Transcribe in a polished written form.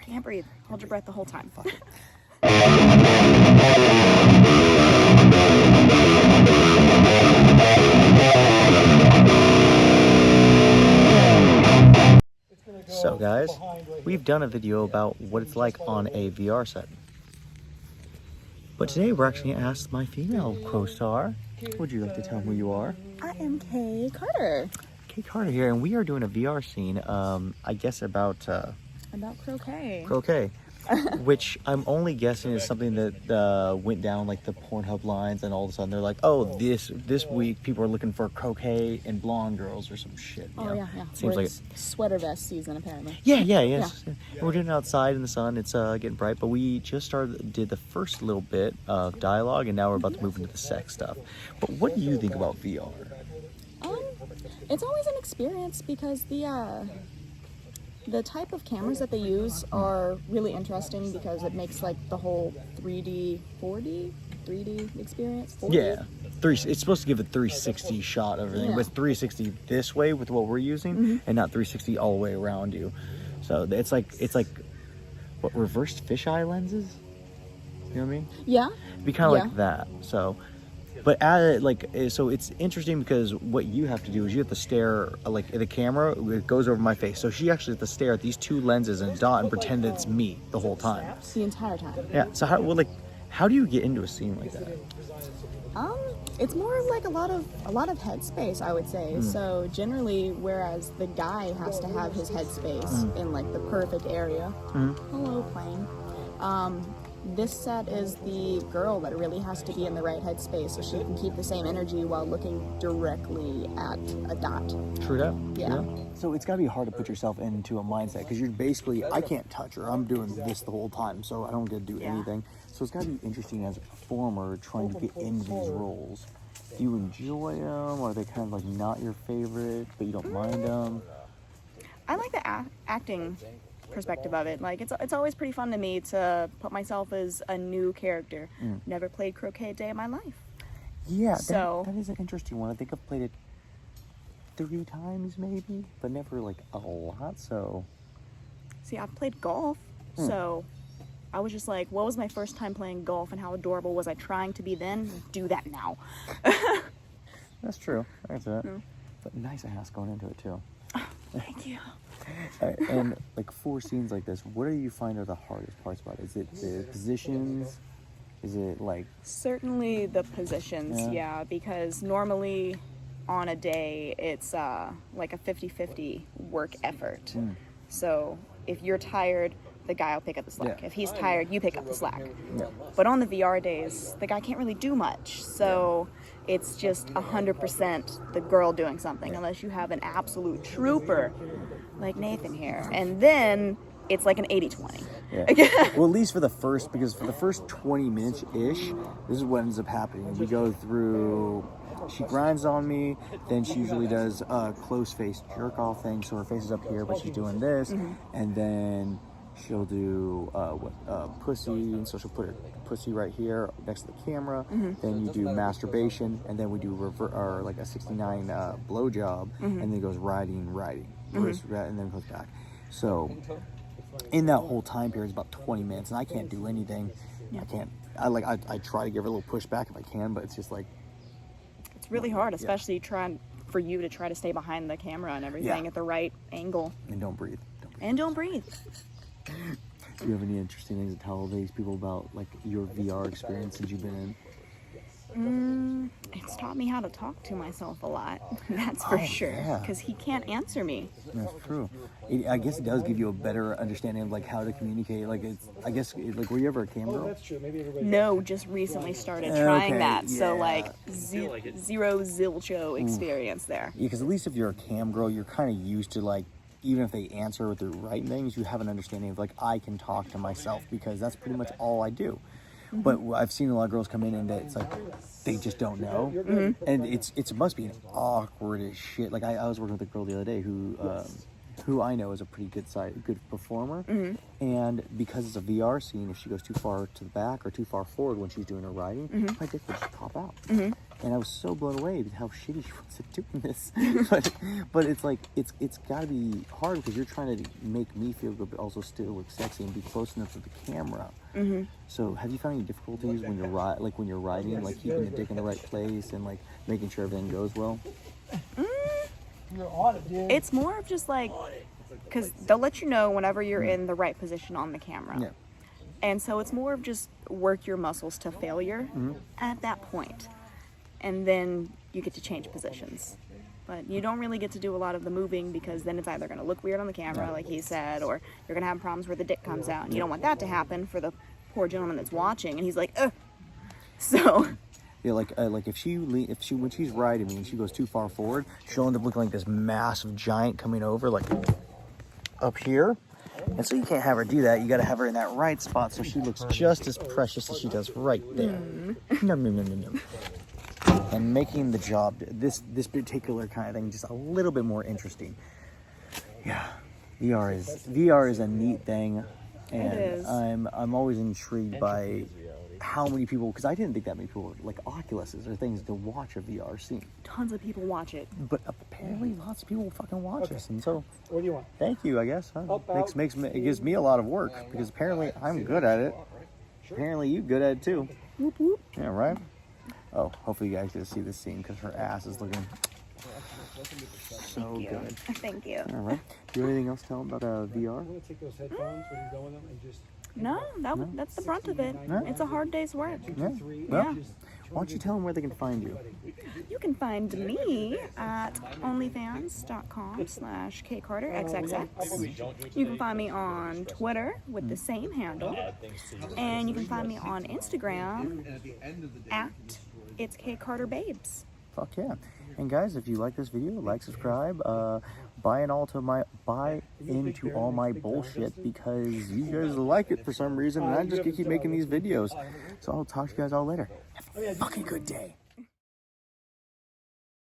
Can't breathe. Hold your breath the whole time. So guys, we've done a video about what it's like on a VR set. But today we're actually going to ask my female co-star. Would you like to tell them who you are? I am Kay Carter. Kay Carter here, and we are doing a VR scene, I guess about croquet. croquet. Which I'm only guessing is something that went down like the Pornhub lines, and all of a sudden they're like, oh, this week people are looking for croquet and blonde girls or some shit. Yeah. Seems like it's sweater vest season apparently. Yes. We're doing it outside in the sun. It's getting bright, but we just did the first little bit of dialogue, and now we're about to move into the sex stuff. But what do you think about VR? It's always an experience because the type of cameras that they use are really interesting because it makes like the whole 3D experience. 4D? Yeah, it's supposed to give a 360 shot of everything, but it's 360 this way with what we're using, and not 360 all the way around you. So it's like what, reversed fisheye lenses? You know what I mean? Yeah. It'd be kind of like that. So. But so it's interesting because what you have to do is you have to stare, like the camera, it goes over my face. So she actually has to stare at these two lenses and dot and pretend it's me the whole time. The entire time. Yeah. So how do you get into a scene like that? It's more of like a lot of headspace, I would say. So generally, whereas the guy has to have his headspace in like the perfect area. Hello, plane. This set is the girl that really has to be in the right headspace so she can keep the same energy while looking directly at a dot. True that. Yeah. So it's got to be hard to put yourself into a mindset because you're basically, I can't touch her. I'm doing this the whole time, so I don't get to do anything. So it's got to be interesting as a performer trying to get into these roles. Do you enjoy them, or are they kind of like not your favorite, but you don't mind them? I like the acting perspective of it. Like it's always pretty fun to me to put myself as a new character. Never played croquet a day in my life. Yeah, so that is an interesting one. I think I've played it 3 times maybe, but never like a lot. So see, I've played golf, so I was just like, what was my first time playing golf and how adorable was I trying to be then? Do that now. That's true. That's it. But nice ass going into it too. Thank you. And like for scenes like this, what do you find are the hardest parts about it? Is it the positions? Is it like... Certainly the positions, yeah, because normally on a day it's like a 50-50 work effort. So if you're tired, the guy will pick up the slack. If he's tired, you pick up the slack. But on the VR days, the guy can't really do much. So it's just 100% the girl doing something, unless you have an absolute trooper like Nathan here. And then it's like an 80-20. Well, at least for the first 20 minutes-ish, this is what ends up happening. We go through... She grinds on me, then she usually does a close-face jerk-off thing, so her face is up here, but she's doing this, and then she'll do pussy, and so she'll put her pussy right here next to the camera. Then you do masturbation, and then we do like a 69 blowjob, and then it goes riding, and then it goes back. So in that whole time period, it's about 20 minutes, and I can't do anything. I try to give her a little pushback if I can, but it's just like, it's really hard, especially trying for you to try to stay behind the camera and everything at the right angle. And don't breathe. Don't breathe. Do you have any interesting things to tell these people about like your VR experience that you've been in? It's taught me how to talk to myself a lot. That's for sure. Because he can't answer me. That's true. I guess it does give you a better understanding of like how to communicate. Like were you ever a cam girl? No, just recently started trying that. Yeah. So like zero zilcho experience there. Yeah, because at least if you're a cam girl, you're kind of used to like, even if they answer with the right things, you have an understanding of like, I can talk to myself because that's pretty much all I do. But I've seen a lot of girls come in and it's like they just don't know, and it must be an awkward as shit. Like I was working with a girl the other day who I know is a pretty good performer, and because it's a VR scene, if she goes too far to the back or too far forward when she's doing her writing, my dick will just pop out. and I was so blown away with how shitty she was at doing this. but it's like it's got to be hard because you're trying to make me feel good, but also still look sexy and be close enough to the camera. Mm-hmm. So have you found any difficulties when you're riding, like keeping the dick in the right place and like making sure everything goes well? It's more of just like, because they'll let you know whenever you're in the right position on the camera. Yeah. And so it's more of just work your muscles to failure at that point. And then you get to change positions. But you don't really get to do a lot of the moving because then it's either going to look weird on the camera, like he said, or you're going to have problems where the dick comes out. And you don't want that to happen for the poor gentleman that's watching. And he's like, ugh. So... Yeah, like when she's riding me and she goes too far forward, she'll end up looking like this massive giant coming over, like up here. And so you can't have her do that. You got to have her in that right spot so she looks just as precious as she does right there. Nom, nom, nom, nom, nom. And making the job, this particular kind of thing, just a little bit more interesting. Yeah, VR is a neat thing, and it is. I'm always intrigued by how many people, because I didn't think that many people like Oculuses or things to watch a VR scene. Tons of people watch it. But apparently lots of people fucking watch us, and so What do you want? thank you, I guess. Huh? It gives me a lot of work because apparently I'm good at it. Apparently you good at it too. Whoop, whoop. Yeah, right? Oh, hopefully you guys get to see this scene because her ass is looking so good. Thank you. All right. Do you have anything else to tell them about VR? I'm going to take those headphones when you're done with them and just... No, that's the brunt of it. Yeah. It's a hard day's work. Yeah. Three, Well, just... why don't you tell them where they can find you? You can find me at onlyfans.com/kcarterxxx. You can find me on Twitter with the same handle. And you can find me on Instagram at It's K Carter Babes. Fuck yeah. And guys, if you like this video, like, subscribe, buy into all my bullshit because you guys like it for some reason and I'm just gonna keep making these videos. So I'll talk to you guys all later. Have a fucking good day.